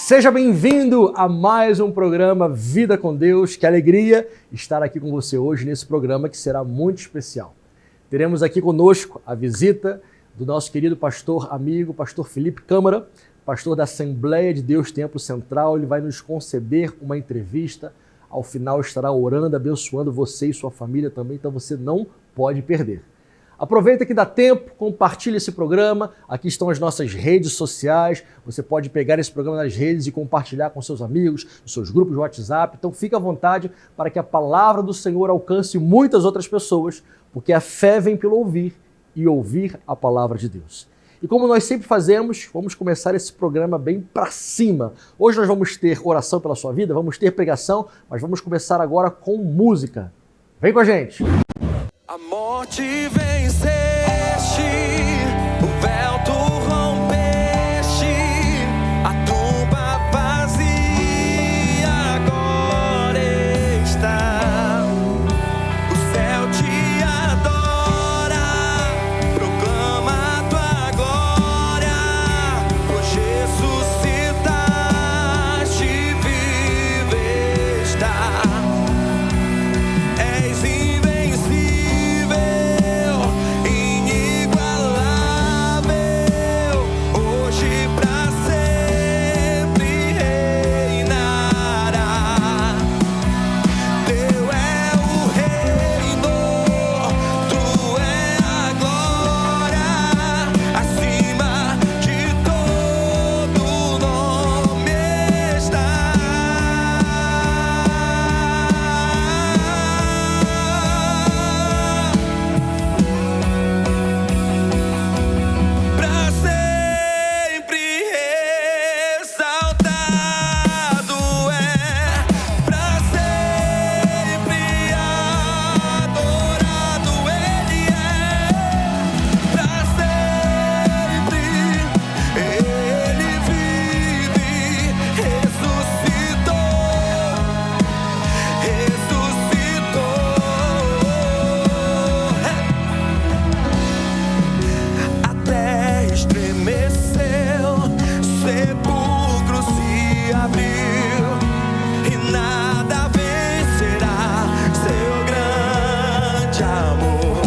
Seja bem-vindo a mais um programa Vida com Deus. Que alegria estar aqui com você hoje nesse programa que será muito especial. Teremos aqui conosco a visita do nosso querido pastor amigo, pastor Felipe Câmara, pastor da Assembleia de Deus Templo Central. Ele vai nos conceder uma entrevista. Ao final estará orando, abençoando você e sua família também, então você não pode perder. Aproveita que dá tempo, compartilhe esse programa. Aqui estão as nossas redes sociais. Você pode pegar esse programa nas redes e compartilhar com seus amigos, nos seus grupos de WhatsApp. Então fique à vontade para que a palavra do Senhor alcance muitas outras pessoas, porque a fé vem pelo ouvir e ouvir a palavra de Deus. E como nós sempre fazemos, vamos começar esse programa bem para cima. Hoje nós vamos ter oração pela sua vida, vamos ter pregação, mas vamos começar agora com música. Vem com a gente! A morte venceste, o véu tu rompeste, a tumba vazia agora está. O céu te adora, proclama a tua glória, pois ressuscitaste, vive está. És invencível, hoje pra sempre reinará. Teu é o reino, tu é a glória, acima de todo nome está. Pra sempre exaltado é, pra sempre adorado Ele é, pra sempre Ele vive, ressuscitou, a terra estremeceu, sepulcro se abriu, e nada vencerá seu grande amor.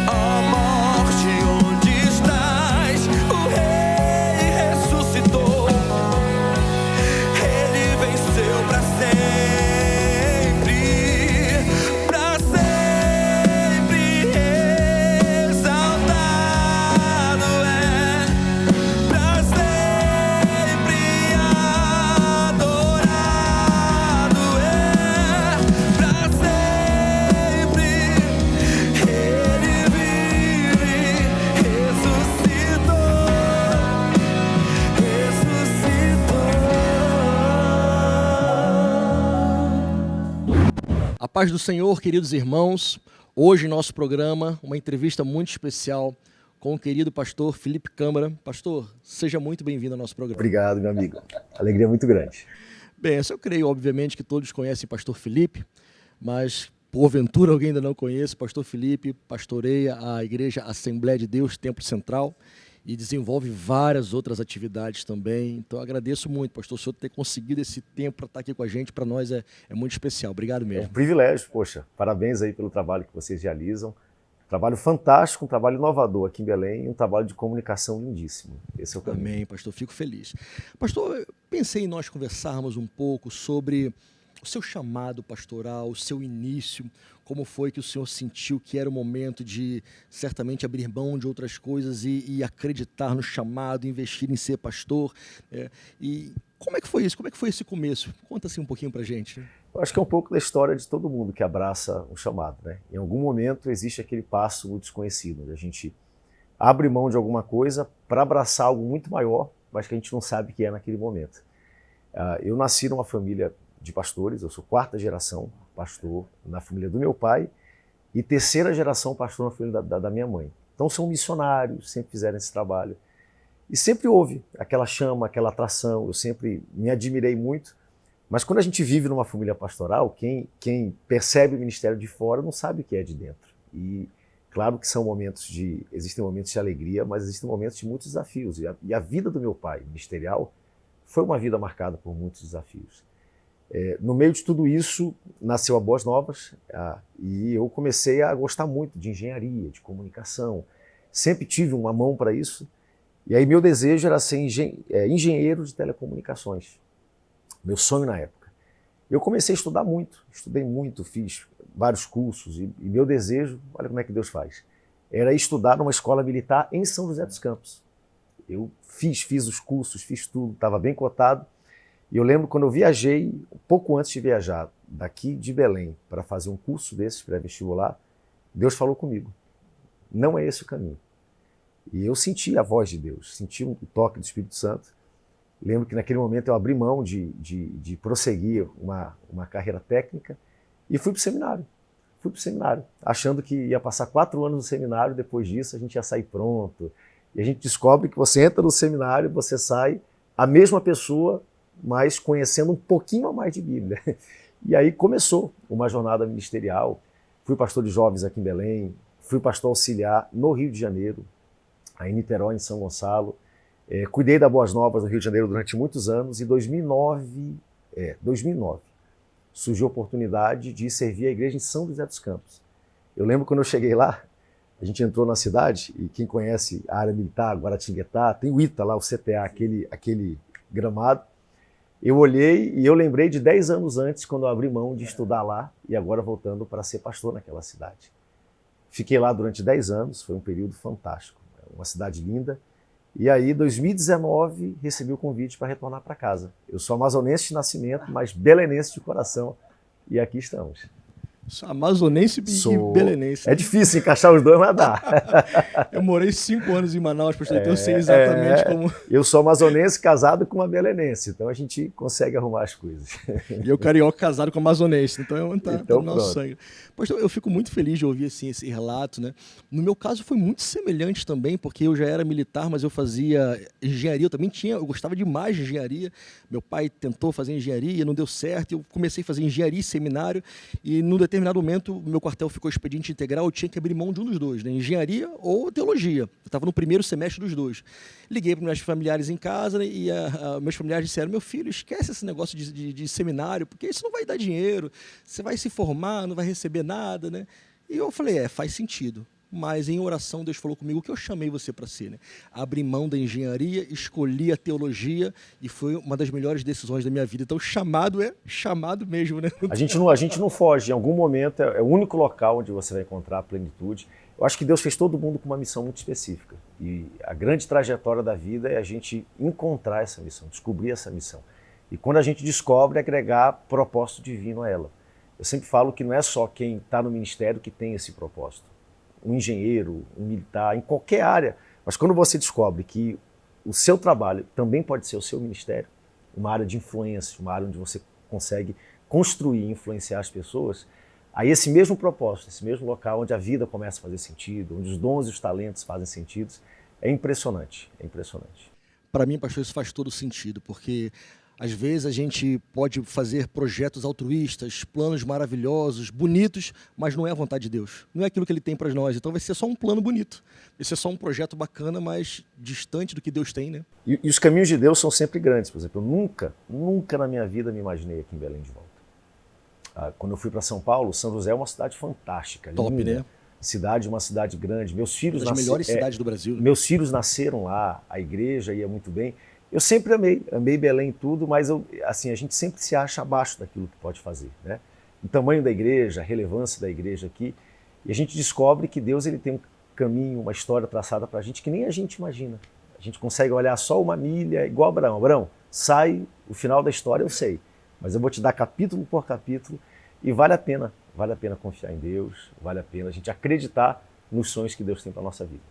Ó morte, onde estás? O Rei ressuscitou, Ele venceu pra sempre, pra sempre exaltado é, pra sempre adorado é, pra sempre Ele vive, ressuscitou. A paz do Senhor, queridos irmãos. Hoje, nosso programa, uma entrevista muito especial com o querido pastor Felipe Câmara. Pastor, seja muito bem-vindo ao nosso programa. Obrigado, meu amigo. Alegria muito grande. Bem, eu creio, obviamente, que todos conhecem o pastor Felipe, mas porventura alguém ainda não conhece. Pastor Felipe pastoreia a Igreja Assembleia de Deus Templo Central e desenvolve várias outras atividades também. Então, eu agradeço muito, pastor, o senhor ter conseguido esse tempo para estar aqui com a gente. Para nós é muito especial. Obrigado É um mesmo. privilégio, poxa. Parabéns aí pelo trabalho que vocês realizam. Trabalho fantástico, um trabalho inovador aqui em Belém e um trabalho de comunicação lindíssimo. Esse é o caminho. Amém, pastor. Fico feliz. Pastor, eu pensei em nós conversarmos um pouco sobre o seu chamado pastoral, o seu início, como foi que o senhor sentiu que era o momento de, certamente, abrir mão de outras coisas e acreditar no chamado, investir em ser pastor. E como é que foi isso? Como é que foi esse começo? Conta assim um pouquinho pra gente. Eu acho que é um pouco da história de todo mundo que abraça um chamado, né? Em algum momento existe aquele passo no desconhecido, onde a gente abre mão de alguma coisa para abraçar algo muito maior, mas que a gente não sabe o que é naquele momento. Eu nasci numa família de pastores, eu sou quarta geração pastor na família do meu pai e terceira geração pastor na família da minha mãe. Então são missionários, sempre fizeram esse trabalho. E sempre houve aquela chama, aquela atração, eu sempre me admirei muito. Mas quando a gente vive numa família pastoral, quem percebe o ministério de fora não sabe o que é de dentro. E claro que existem momentos de alegria, mas existem momentos de muitos desafios. E a vida do meu pai, ministerial, foi uma vida marcada por muitos desafios. No meio de tudo isso, nasceu a Boas Novas, e eu comecei a gostar muito de engenharia, de comunicação. Sempre tive uma mão para isso. E aí meu desejo era ser engenheiro de telecomunicações. Meu sonho na época. Eu comecei a estudar muito, estudei muito, fiz vários cursos. E meu desejo, olha como é que Deus faz, era estudar numa escola militar em São José dos Campos. Eu fiz os cursos, fiz tudo, estava bem cotado. E eu lembro quando eu viajei, pouco antes de viajar daqui de Belém para fazer um curso desses pré-vestibular, Deus falou comigo. Não é esse o caminho. E eu senti a voz de Deus, senti o toque do Espírito Santo. Lembro que naquele momento eu abri mão de prosseguir uma carreira técnica e fui para o seminário. Fui para o seminário, achando que ia passar 4 anos no seminário, depois disso a gente ia sair pronto. E a gente descobre que você entra no seminário, você sai a mesma pessoa, mas conhecendo um pouquinho a mais de Bíblia. E aí começou uma jornada ministerial. Fui pastor de jovens aqui em Belém, fui pastor auxiliar no Rio de Janeiro, aí em Niterói, em São Gonçalo. Cuidei da Boas Novas no Rio de Janeiro durante muitos anos. E em 2009, surgiu a oportunidade de servir a igreja em São José dos Campos. Eu lembro quando eu cheguei lá, a gente entrou na cidade, e quem conhece a área militar, Guaratinguetá, tem o ITA lá, o CTA, aquele gramado. Eu olhei e eu lembrei de 10 anos antes, quando eu abri mão de estudar lá, e agora voltando para ser pastor naquela cidade. Fiquei lá durante 10 anos, foi um período fantástico, uma cidade linda. E aí, em 2019, recebi o convite para retornar para casa. Eu sou amazonense de nascimento, mas belenense de coração, e aqui estamos. Amazonense e belenense. É difícil encaixar os dois, mas dá. Eu morei 5 anos em Manaus, pastor, então eu sei exatamente como... Eu sou amazonense casado com uma belenense, então a gente consegue arrumar as coisas. E eu carioca casado com amazonense, então tá no nosso pronto. sangue. Pastor, eu fico muito feliz de ouvir assim, esse relato, né? No meu caso foi muito semelhante também, porque eu já era militar, mas eu fazia engenharia, eu gostava demais de engenharia. Meu pai tentou fazer engenharia, não deu certo, eu comecei a fazer engenharia e seminário, e num determinado momento, meu quartel ficou expediente integral, eu tinha que abrir mão de um dos dois, né? Engenharia ou teologia. Eu estava no primeiro semestre dos dois. Liguei para meus familiares em casa, né? E meus familiares disseram, meu filho, esquece esse negócio de seminário, porque isso não vai dar dinheiro, você vai se formar, não vai receber nada, né? E eu falei, faz sentido. Mas em oração Deus falou comigo, o que eu chamei você para ser, né? Abri mão da engenharia, escolhi a teologia e foi uma das melhores decisões da minha vida. Então chamado é chamado mesmo, né? A gente não foge, em algum momento é o único local onde você vai encontrar a plenitude. Eu acho que Deus fez todo mundo com uma missão muito específica. E a grande trajetória da vida é a gente encontrar essa missão, descobrir essa missão. E quando a gente descobre, agregar propósito divino a ela. Eu sempre falo que não é só quem está no ministério que tem esse propósito. Um engenheiro, um militar, em qualquer área. Mas quando você descobre que o seu trabalho também pode ser o seu ministério, uma área de influência, uma área onde você consegue construir e influenciar as pessoas, aí esse mesmo propósito, esse mesmo local onde a vida começa a fazer sentido, onde os dons e os talentos fazem sentido, é impressionante, é impressionante. Para mim, pastor, isso faz todo sentido, porque às vezes a gente pode fazer projetos altruístas, planos maravilhosos, bonitos, mas não é a vontade de Deus. Não é aquilo que Ele tem para nós. Então vai ser só um plano bonito. Vai ser só um projeto bacana, mas distante do que Deus tem, né? E os caminhos de Deus são sempre grandes. Por exemplo, eu nunca na minha vida me imaginei aqui em Belém de volta. Quando eu fui para São Paulo, São José é uma cidade fantástica, top, linda. Né? Uma cidade grande. Meus filhos uma das melhores cidades do Brasil. Né? Meus filhos nasceram lá, a igreja ia muito bem. Eu sempre amei Belém e tudo, mas a gente sempre se acha abaixo daquilo que pode fazer, né? O tamanho da igreja, a relevância da igreja aqui, e a gente descobre que Deus ele tem um caminho, uma história traçada para a gente que nem a gente imagina. A gente consegue olhar só uma milha, igual Abraão. Abraão, sai, o final da história eu sei, mas eu vou te dar capítulo por capítulo e vale a pena confiar em Deus, vale a pena a gente acreditar nos sonhos que Deus tem para a nossa vida.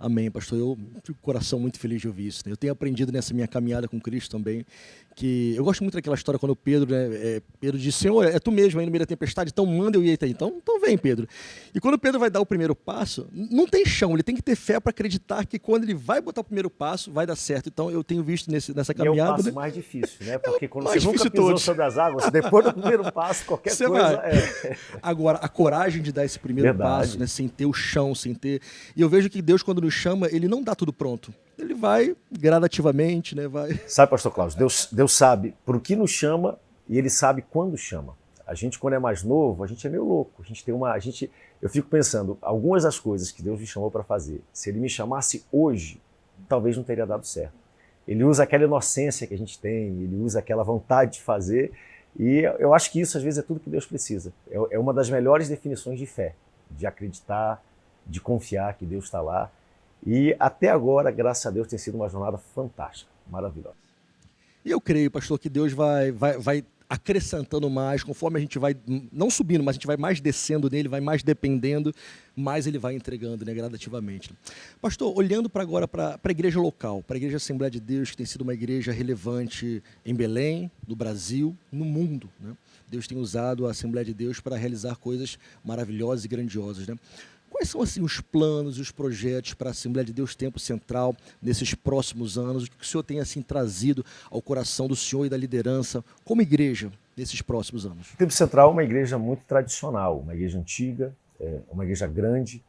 Amém, pastor. Eu fico com o coração muito feliz de ouvir isso. Né? Eu tenho aprendido nessa minha caminhada com Cristo também, que eu gosto muito daquela história quando Pedro, né, Pedro disse, Senhor, é tu mesmo aí no meio da tempestade, então manda eu ir até aí. Então vem, Pedro. E quando Pedro vai dar o primeiro passo, não tem chão, ele tem que ter fé para acreditar que quando ele vai botar o primeiro passo, vai dar certo. Então eu tenho visto nessa caminhada... E é o passo mais difícil, né? Porque quando você nunca pisou sobre as águas, depois do primeiro passo, qualquer você coisa... Agora, a coragem de dar esse primeiro passo, né, sem ter o chão, sem ter... E eu vejo que Deus, quando nos chama, ele não dá tudo pronto. Ele vai gradativamente, né? Vai. Sabe, pastor Cláudio, Deus sabe por que nos chama e ele sabe quando chama. A gente, quando é mais novo, a gente é meio louco. Eu fico pensando, algumas das coisas que Deus me chamou para fazer, se ele me chamasse hoje, talvez não teria dado certo. Ele usa aquela inocência que a gente tem, ele usa aquela vontade de fazer, e eu acho que isso às vezes é tudo que Deus precisa. É uma das melhores definições de fé, de acreditar, de confiar que Deus está lá. E até agora, graças a Deus, tem sido uma jornada fantástica, maravilhosa. E eu creio, pastor, que Deus vai acrescentando mais, conforme a gente vai, não subindo, mas a gente vai mais descendo nele, vai mais dependendo, mais ele vai entregando, né, gradativamente. Pastor, olhando agora para a igreja local, para a igreja Assembleia de Deus, que tem sido uma igreja relevante em Belém, no Brasil, no mundo, né? Deus tem usado a Assembleia de Deus para realizar coisas maravilhosas e grandiosas, né? Quais são assim, os planos e os projetos para a Assembleia de Deus Tempo Central nesses próximos anos? O que o senhor tem assim, trazido ao coração do senhor e da liderança como igreja nesses próximos anos? O Tempo Central é uma igreja muito tradicional, uma igreja antiga, uma igreja grande,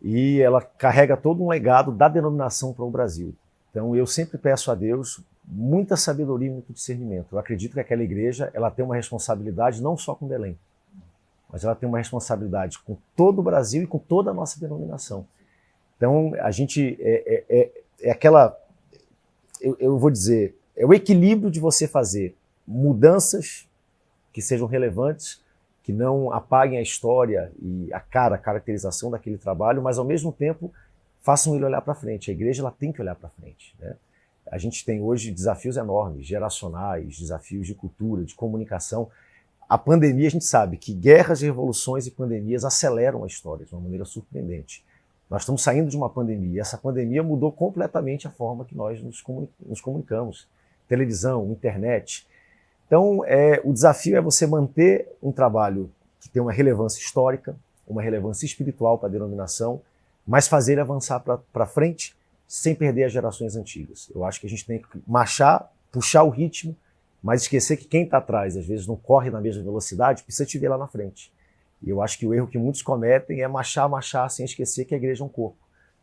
e ela carrega todo um legado da denominação para o Brasil. Então eu sempre peço a Deus muita sabedoria e muito discernimento. Eu acredito que aquela igreja ela tem uma responsabilidade não só com Belém, mas ela tem uma responsabilidade com todo o Brasil e com toda a nossa denominação. Então, a gente é aquela, eu vou dizer, é o equilíbrio de você fazer mudanças que sejam relevantes, que não apaguem a história e a caracterização daquele trabalho, mas ao mesmo tempo façam ele olhar para frente. A igreja ela tem que olhar para frente, né? A gente tem hoje desafios enormes, geracionais, desafios de cultura, de comunicação. A pandemia, a gente sabe que guerras, revoluções e pandemias aceleram a história de uma maneira surpreendente. Nós estamos saindo de uma pandemia e essa pandemia mudou completamente a forma que nós nos comunicamos. Televisão, internet. Então, o desafio é você manter um trabalho que tem uma relevância histórica, uma relevância espiritual para a denominação, mas fazer ele avançar para frente sem perder as gerações antigas. Eu acho que a gente tem que marchar, puxar o ritmo, mas esquecer que quem está atrás, às vezes, não corre na mesma velocidade, precisa te ver lá na frente. E eu acho que o erro que muitos cometem é marchar, sem esquecer que a igreja é um corpo.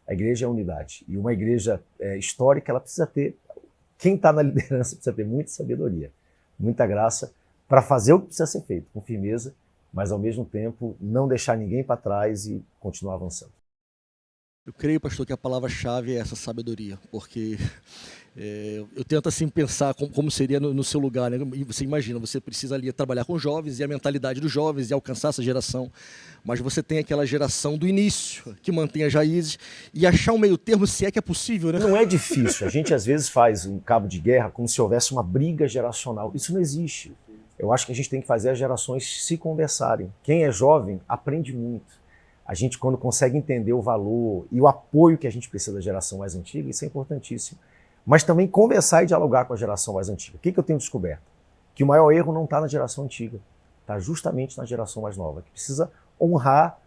A igreja é unidade. E uma igreja histórica, ela precisa ter, quem está na liderança precisa ter muita sabedoria, muita graça, para fazer o que precisa ser feito, com firmeza, mas ao mesmo tempo não deixar ninguém para trás e continuar avançando. Eu creio, pastor, que a palavra-chave é essa sabedoria, porque eu tento assim pensar como seria no seu lugar, né? E você imagina, você precisa ali trabalhar com jovens e a mentalidade dos jovens e alcançar essa geração, mas você tem aquela geração do início, que mantém as raízes e achar um meio termo, se é que é possível, né? Não é difícil, a gente às vezes faz um cabo de guerra como se houvesse uma briga geracional, isso não existe. Eu acho que a gente tem que fazer as gerações se conversarem. Quem é jovem aprende muito. A gente, quando consegue entender o valor e o apoio que a gente precisa da geração mais antiga, isso é importantíssimo. Mas também conversar e dialogar com a geração mais antiga. O que eu tenho descoberto? Que o maior erro não está na geração antiga, está justamente na geração mais nova, que precisa honrar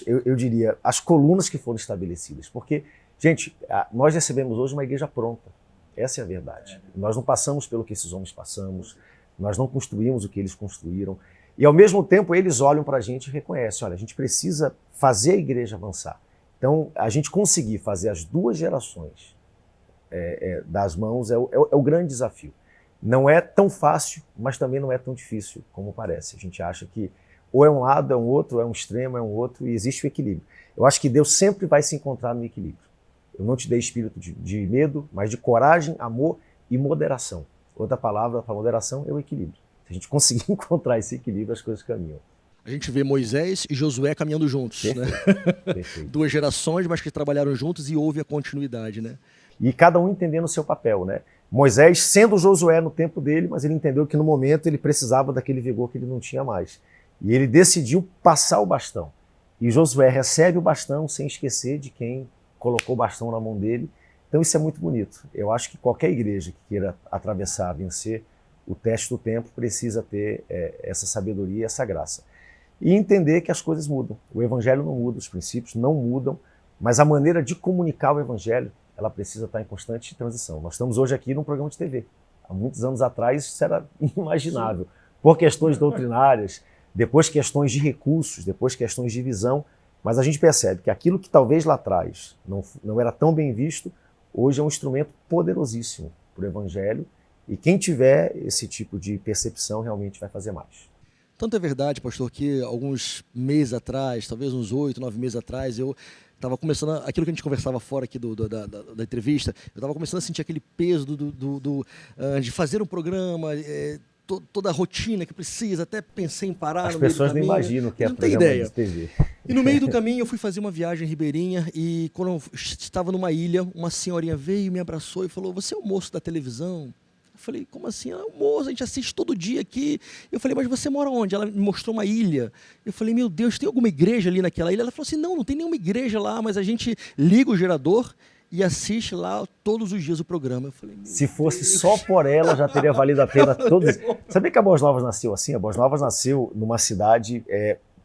eu diria, as colunas que foram estabelecidas. Porque, gente, nós recebemos hoje uma igreja pronta. Essa é a verdade. Nós não passamos pelo que esses homens passamos, nós não construímos o que eles construíram. E, ao mesmo tempo, eles olham para a gente e reconhecem, olha, a gente precisa fazer a igreja avançar. Então, a gente conseguir fazer as duas gerações das mãos é o grande desafio. Não é tão fácil, mas também não é tão difícil como parece. A gente acha que ou é um lado, é um outro, é um extremo, é um outro, e existe o equilíbrio. Eu acho que Deus sempre vai se encontrar no equilíbrio. Eu não te dei espírito de medo, mas de coragem, amor e moderação. Outra palavra para moderação é o equilíbrio. Se a gente conseguir encontrar esse equilíbrio, as coisas caminham. A gente vê Moisés e Josué caminhando juntos, Perfeito. né? Perfeito. Duas gerações, mas que trabalharam juntos e houve a continuidade, né? E cada um entendendo o seu papel, né? Moisés sendo Josué no tempo dele, mas ele entendeu que no momento ele precisava daquele vigor que ele não tinha mais. E ele decidiu passar o bastão. E Josué recebe o bastão sem esquecer de quem colocou o bastão na mão dele. Então isso é muito bonito. Eu acho que qualquer igreja que queira atravessar, vencer o teste do tempo, precisa ter essa sabedoria e essa graça. E entender que as coisas mudam. O evangelho não muda, os princípios não mudam, mas a maneira de comunicar o evangelho, ela precisa estar em constante transição. Nós estamos hoje aqui num programa de TV. Há muitos anos atrás isso era inimaginável. Por questões doutrinárias, depois questões de recursos, depois questões de visão, mas a gente percebe que aquilo que talvez lá atrás não era tão bem visto, hoje é um instrumento poderosíssimo para o Evangelho, e quem tiver esse tipo de percepção realmente vai fazer mais. Tanto é verdade, pastor, que alguns meses atrás, talvez uns 8, 9 meses atrás, eu estava começando, aquilo que a gente conversava fora aqui da entrevista, eu estava começando a sentir aquele peso de fazer um programa, toda a rotina que precisa, até pensei em parar As no meio do pessoas não caminho. imaginam que é Não tem programa ideia. de TV. E no meio do caminho eu fui fazer uma viagem ribeirinha e quando eu estava numa ilha, uma senhorinha veio e me abraçou e falou: "Você é o moço da televisão?" Eu falei: "Como assim?" "Ah, o moço, a gente assiste todo dia aqui." Eu falei: "Mas você mora onde?" Ela me mostrou uma ilha. Eu falei: "Meu Deus, tem alguma igreja ali naquela ilha?" Ela falou assim: "Não tem nenhuma igreja lá, mas a gente liga o gerador e assiste lá todos os dias o programa." Eu falei: Se fosse só por ela, já teria valido a pena todos. Sabia que a Boas Novas nasceu assim? A Boas Novas nasceu numa cidade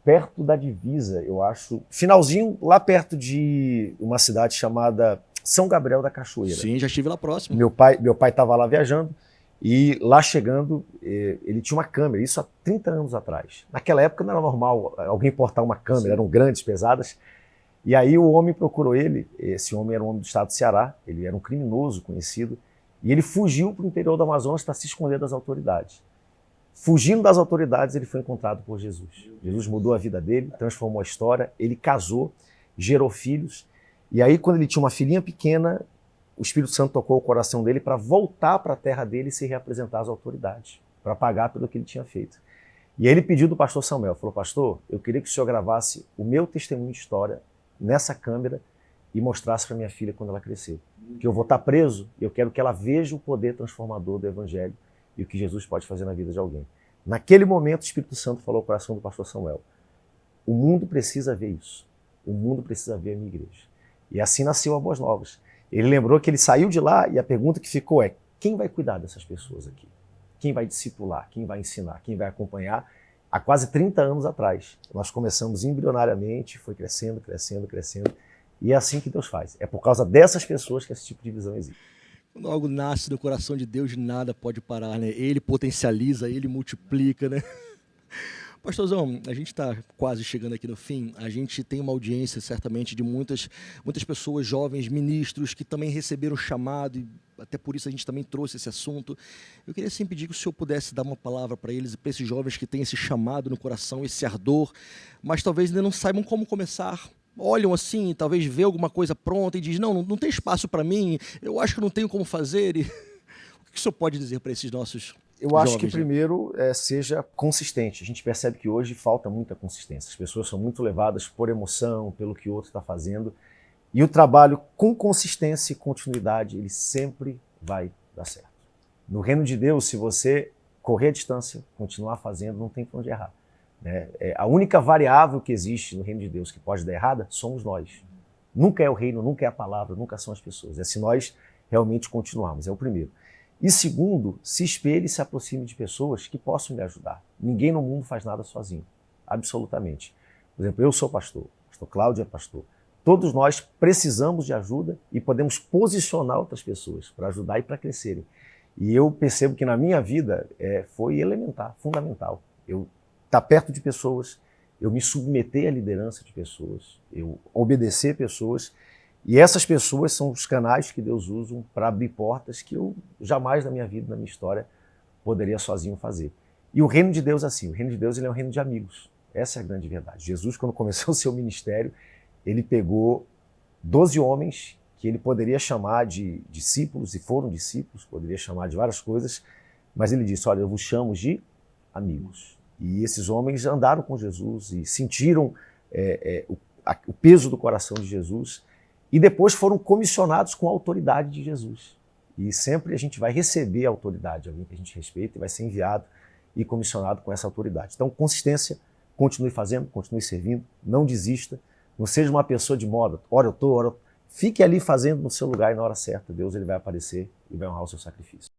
perto da divisa, eu acho. Finalzinho, lá perto de uma cidade chamada São Gabriel da Cachoeira. Sim, já estive lá próximo. Meu pai estava lá viajando e lá chegando, ele tinha uma câmera, isso há 30 anos atrás. Naquela época não era normal alguém portar uma câmera, eram grandes, pesadas. E aí o homem procurou ele, esse homem era um homem do estado do Ceará, ele era um criminoso conhecido, e ele fugiu para o interior do Amazonas para se esconder das autoridades. Fugindo das autoridades, ele foi encontrado por Jesus. Jesus mudou a vida dele, transformou a história, ele casou, gerou filhos, e aí quando ele tinha uma filhinha pequena, o Espírito Santo tocou o coração dele para voltar para a terra dele e se reapresentar às autoridades, para pagar pelo que ele tinha feito. E aí ele pediu do pastor Samuel, falou: "Pastor, eu queria que o senhor gravasse o meu testemunho de história nessa câmera e mostrasse para minha filha quando ela crescer. Que eu vou estar preso e eu quero que ela veja o poder transformador do Evangelho e o que Jesus pode fazer na vida de alguém." Naquele momento, o Espírito Santo falou ao coração do pastor Samuel: "O mundo precisa ver isso. O mundo precisa ver a minha igreja." E assim nasceu a Boas Novas. Ele lembrou que ele saiu de lá e a pergunta que ficou é: quem vai cuidar dessas pessoas aqui? Quem vai discipular? Quem vai ensinar? Quem vai acompanhar? Há quase 30 anos atrás, nós começamos embrionariamente, foi crescendo, crescendo, crescendo. E é assim que Deus faz. É por causa dessas pessoas que esse tipo de visão existe. Quando algo nasce no coração de Deus, nada pode parar, né? Ele potencializa, ele multiplica, né? Pastorzão, a gente está quase chegando aqui no fim. A gente tem uma audiência, certamente, de muitas pessoas, jovens, ministros, que também receberam o chamado, e até por isso a gente também trouxe esse assunto. Eu queria sempre pedir que o senhor pudesse dar uma palavra para eles, para esses jovens que têm esse chamado no coração, esse ardor, mas talvez ainda não saibam como começar. Olham assim, talvez vê alguma coisa pronta e diz: não tem espaço para mim, eu acho que não tenho como fazer. E o que o senhor pode dizer para esses nossos Eu acho jovens, que primeiro seja consistente. A gente percebe que hoje falta muita consistência. As pessoas são muito levadas por emoção, pelo que o outro está fazendo. E o trabalho com consistência e continuidade, ele sempre vai dar certo. No reino de Deus, se você correr a distância, continuar fazendo, não tem para onde errar. Né? A única variável que existe no reino de Deus que pode dar errada somos nós. Nunca é o reino, nunca é a palavra, nunca são as pessoas. É se nós realmente continuarmos, é o primeiro. E segundo, se espelhe e se aproxime de pessoas que possam lhe ajudar. Ninguém no mundo faz nada sozinho, absolutamente. Por exemplo, eu sou pastor, o pastor Cláudio é pastor. Todos nós precisamos de ajuda e podemos posicionar outras pessoas para ajudar e para crescerem. E eu percebo que na minha vida foi elementar, fundamental. Eu estar perto de pessoas, eu me submeter à liderança de pessoas, eu obedecer pessoas. E essas pessoas são os canais que Deus usa para abrir portas que eu jamais na minha vida, na minha história, poderia sozinho fazer. E o reino de Deus é assim, o reino de Deus ele é um reino de amigos. Essa é a grande verdade. Jesus, quando começou o seu ministério, ele pegou 12 homens que ele poderia chamar de discípulos, e foram discípulos, poderia chamar de várias coisas, mas ele disse: "Olha, eu vos chamo de amigos." E esses homens andaram com Jesus e sentiram o peso do coração de Jesus, e depois foram comissionados com a autoridade de Jesus. E sempre a gente vai receber a autoridade, alguém que a gente respeita, e vai ser enviado e comissionado com essa autoridade. Então, consistência, continue fazendo, continue servindo, não desista, não seja uma pessoa de moda, ora eu estou, ora eu... Fique ali fazendo no seu lugar e na hora certa, Deus ele vai aparecer e vai honrar o seu sacrifício.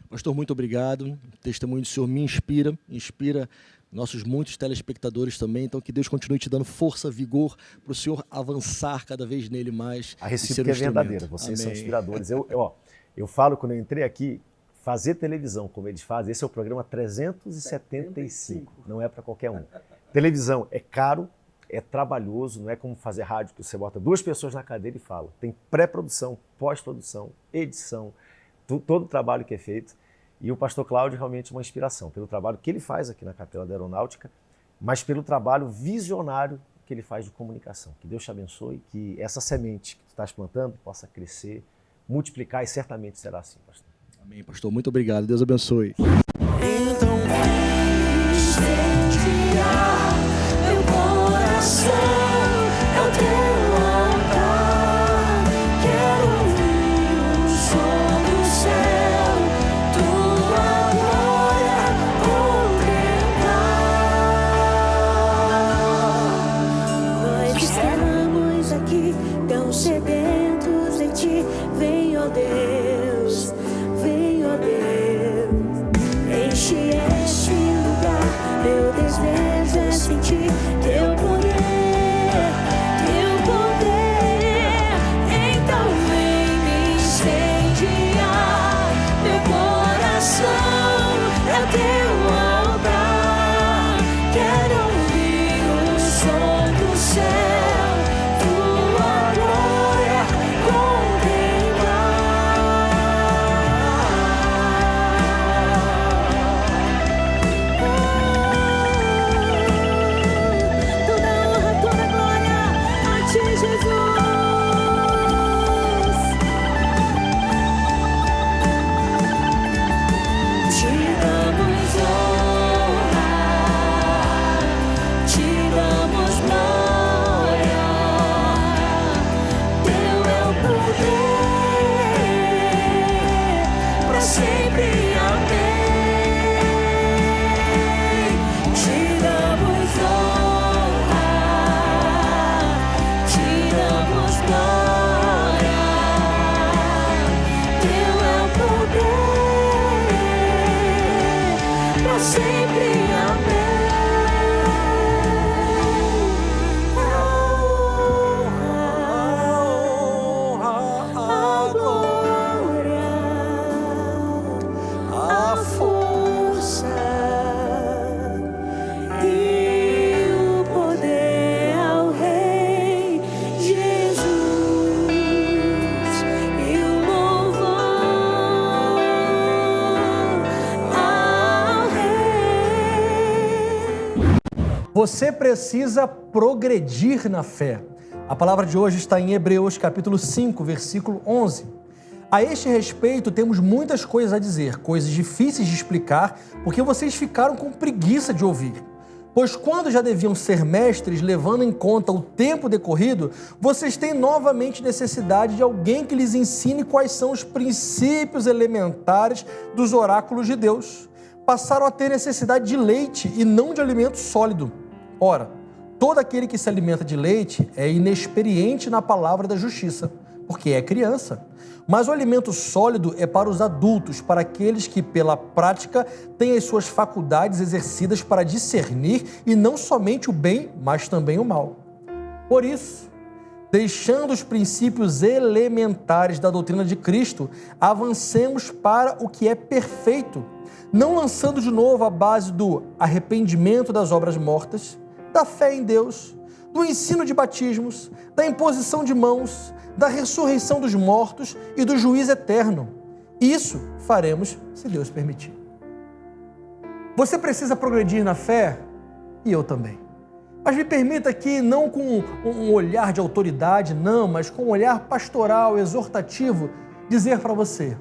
Pastor, muito obrigado. O testemunho do senhor me inspira nossos muitos telespectadores também. Então, que Deus continue te dando força, vigor, para o senhor avançar cada vez nele mais. A recíproca é verdadeira, vocês são inspiradores. Eu falo, quando eu entrei aqui, fazer televisão, como eles fazem, esse é o programa 375, não é para qualquer um. Televisão é caro, É trabalhoso, não é como fazer rádio que você bota 2 pessoas na cadeira e fala. Tem pré-produção, pós-produção, edição, todo o trabalho que é feito. E o pastor Cláudio realmente é uma inspiração pelo trabalho que ele faz aqui na Capela da Aeronáutica, mas pelo trabalho visionário que ele faz de comunicação. Que Deus te abençoe, que essa semente que tu estás plantando possa crescer, multiplicar e certamente será assim, pastor. Amém, pastor. Muito obrigado. Deus abençoe. Então vem incendiar meu coração, é o teu altar. Quero ouvir o som do céu, tua glória contemplar. Nós estamos aqui tão sedentos de ti. Vem, ó Deus, vem, ó Deus. Enche este lugar, meu desejo é sentir teu poder, teu poder. Então vem me incendiar, meu coração é o teu altar. Quero ouvir o som do céu, tua glória contemplar. Toda honra, toda glória a ti, Jesus. Te damos honra, te damos glória. Teu é o poder, pra sempre, amém. Te damos honra, te damos glória. Teu é o poder, pra sempre, amém. A glória, a força e o poder ao Rei Jesus e o louvor ao Rei. Você precisa progredir na fé. A palavra de hoje está em Hebreus, capítulo 5, versículo 11. A este respeito, temos muitas coisas a dizer, coisas difíceis de explicar, porque vocês ficaram com preguiça de ouvir. Pois quando já deviam ser mestres, levando em conta o tempo decorrido, vocês têm novamente necessidade de alguém que lhes ensine quais são os princípios elementares dos oráculos de Deus. Passaram a ter necessidade de leite e não de alimento sólido. Ora, todo aquele que se alimenta de leite é inexperiente na palavra da justiça, porque é criança. Mas o alimento sólido é para os adultos, para aqueles que, pela prática, têm as suas faculdades exercidas para discernir e não somente o bem, mas também o mal. Por isso, deixando os princípios elementares da doutrina de Cristo, avancemos para o que é perfeito, não lançando de novo a base do arrependimento das obras mortas, da fé em Deus, do ensino de batismos, da imposição de mãos, da ressurreição dos mortos e do juízo eterno. Isso faremos se Deus permitir. Você precisa progredir na fé e eu também. Mas me permita aqui, não com um olhar de autoridade, não, mas com um olhar pastoral, exortativo, dizer para você,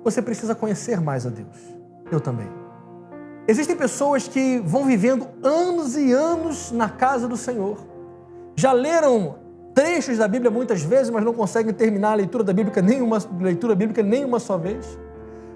você precisa conhecer mais a Deus. Eu também. Existem pessoas que vão vivendo anos e anos na casa do Senhor. Já leram trechos da Bíblia muitas vezes, mas não conseguem terminar a leitura bíblica nenhuma só vez.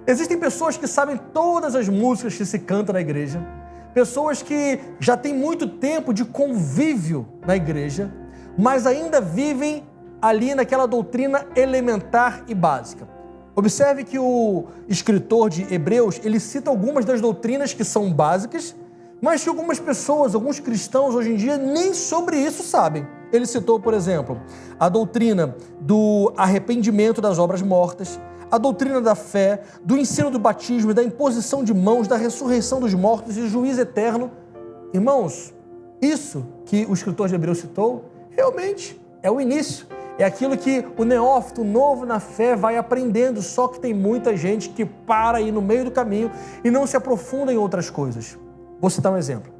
Existem pessoas que sabem todas as músicas que se cantam na igreja. Pessoas que já têm muito tempo de convívio na igreja, mas ainda vivem ali naquela doutrina elementar e básica. Observe que o escritor de Hebreus, ele cita algumas das doutrinas que são básicas, mas que algumas pessoas, alguns cristãos hoje em dia nem sobre isso sabem. Ele citou, por exemplo, a doutrina do arrependimento das obras mortas, a doutrina da fé, do ensino do batismo, da imposição de mãos, da ressurreição dos mortos e do juízo eterno. Irmãos, Isso que o escritor de Hebreus citou, realmente é o início. É aquilo que o neófito, o novo na fé, vai aprendendo, só que tem muita gente que para aí no meio do caminho e não se aprofunda em outras coisas. Vou citar um exemplo.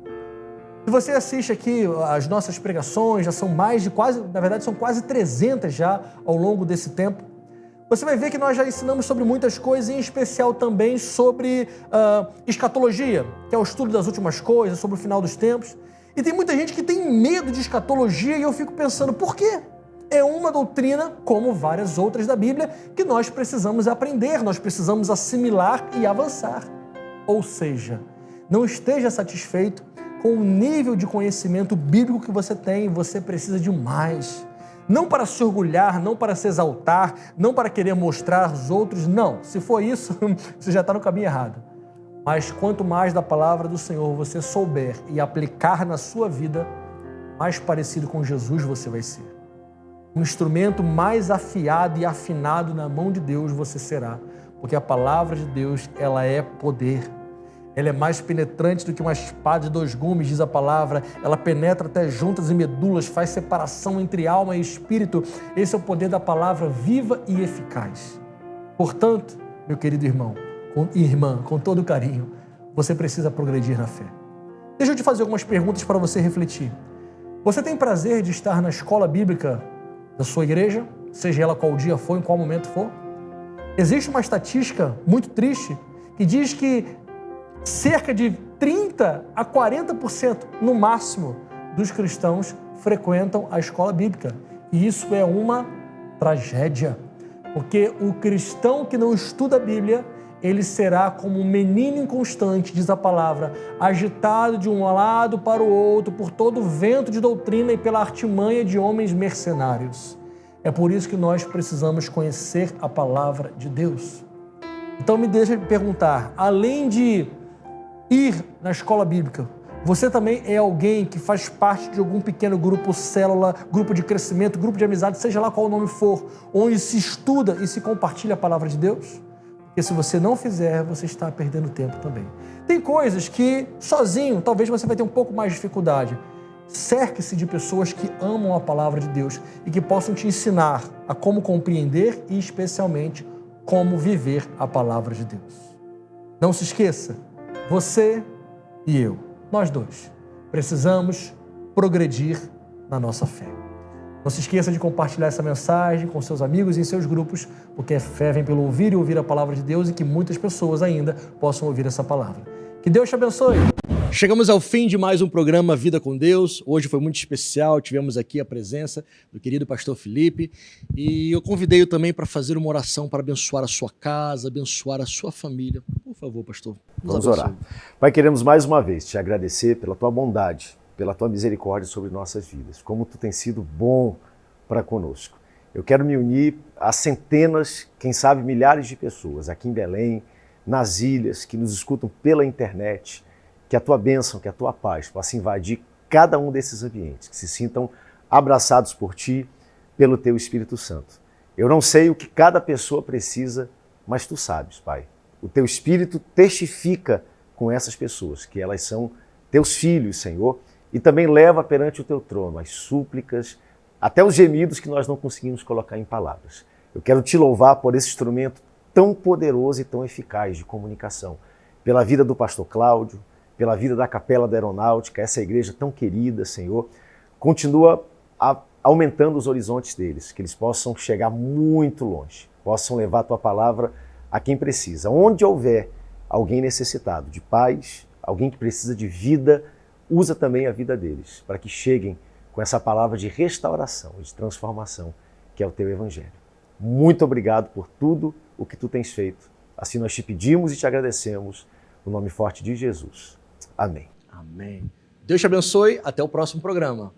Se você assiste aqui as nossas pregações, já são na verdade são quase 300 já ao longo desse tempo, você vai ver que nós já ensinamos sobre muitas coisas, em especial também sobre escatologia, que é o estudo das últimas coisas, sobre o final dos tempos. E tem muita gente que tem medo de escatologia e eu fico pensando, por quê? É uma doutrina, como várias outras da Bíblia, que nós precisamos aprender, nós precisamos assimilar e avançar. Ou seja, não esteja satisfeito com o nível de conhecimento bíblico que você tem, você precisa de mais. Não para se orgulhar, não para se exaltar, não para querer mostrar aos outros, não. Se for isso, você já está no caminho errado. Mas quanto mais da palavra do Senhor você souber e aplicar na sua vida, mais parecido com Jesus você vai ser. Um instrumento mais afiado e afinado na mão de Deus você será, porque a palavra de Deus, ela é poder. Ela é mais penetrante do que uma espada de 2 gumes, diz a palavra. Ela penetra até juntas e medulas, faz separação entre alma e espírito. Esse é o poder da palavra viva e eficaz. Portanto, meu querido irmão e irmã, com todo carinho, você precisa progredir na fé. Deixa eu te fazer algumas perguntas para você refletir. Você tem prazer de estar na escola bíblica da sua igreja, seja ela qual dia for, em qual momento for? Existe uma estatística muito triste que diz que cerca de 30% a 40% no máximo dos cristãos frequentam a escola bíblica. E isso é uma tragédia, porque o cristão que não estuda a Bíblia, ele será como um menino inconstante, diz a palavra, agitado de um lado para o outro por todo o vento de doutrina e pela artimanha de homens mercenários. É por isso que nós precisamos conhecer a palavra de Deus. Então me deixa perguntar, além de ir na escola bíblica, você também é alguém que faz parte de algum pequeno grupo, célula, grupo de crescimento, grupo de amizade, seja lá qual o nome for, onde se estuda e se compartilha a palavra de Deus? Porque se você não fizer, você está perdendo tempo também. Tem coisas que sozinho, talvez você vai ter um pouco mais de dificuldade. Cerque-se de pessoas que amam a palavra de Deus e que possam te ensinar a como compreender e especialmente como viver a palavra de Deus. Não se esqueça, você e eu, nós dois, precisamos progredir na nossa fé. Não se esqueça de compartilhar essa mensagem com seus amigos e em seus grupos, porque a fé vem pelo ouvir e ouvir a palavra de Deus e que muitas pessoas ainda possam ouvir essa palavra. Que Deus te abençoe. Chegamos ao fim de mais um programa Vida com Deus. Hoje foi muito especial, tivemos aqui a presença do querido pastor Felipe e eu convidei-o também para fazer uma oração para abençoar a sua casa, abençoar a sua família. Por favor, pastor, vamos orar. Pai, queremos mais uma vez te agradecer pela tua bondade, pela tua misericórdia sobre nossas vidas, como tu tens sido bom para conosco. Eu quero me unir a centenas, quem sabe milhares de pessoas aqui em Belém, nas ilhas, que nos escutam pela internet, que a tua bênção, que a tua paz possa invadir cada um desses ambientes, que se sintam abraçados por ti, pelo teu Espírito Santo. Eu não sei o que cada pessoa precisa, mas tu sabes, Pai. O teu Espírito testifica com essas pessoas, que elas são teus filhos, Senhor, e também leva perante o teu trono as súplicas, até os gemidos que nós não conseguimos colocar em palavras. Eu quero te louvar por esse instrumento tão poderoso e tão eficaz de comunicação, pela vida do pastor Cláudio, pela vida da Capela da Aeronáutica, essa igreja tão querida, Senhor. Continua aumentando os horizontes deles, que eles possam chegar muito longe, possam levar a tua palavra a quem precisa. Onde houver alguém necessitado de paz, alguém que precisa de vida, usa também a vida deles, para que cheguem com essa palavra de restauração, de transformação, que é o teu Evangelho. Muito obrigado por tudo o que tu tens feito. Assim nós te pedimos e te agradecemos, no nome forte de Jesus. Amém. Amém. Deus te abençoe. Até o próximo programa.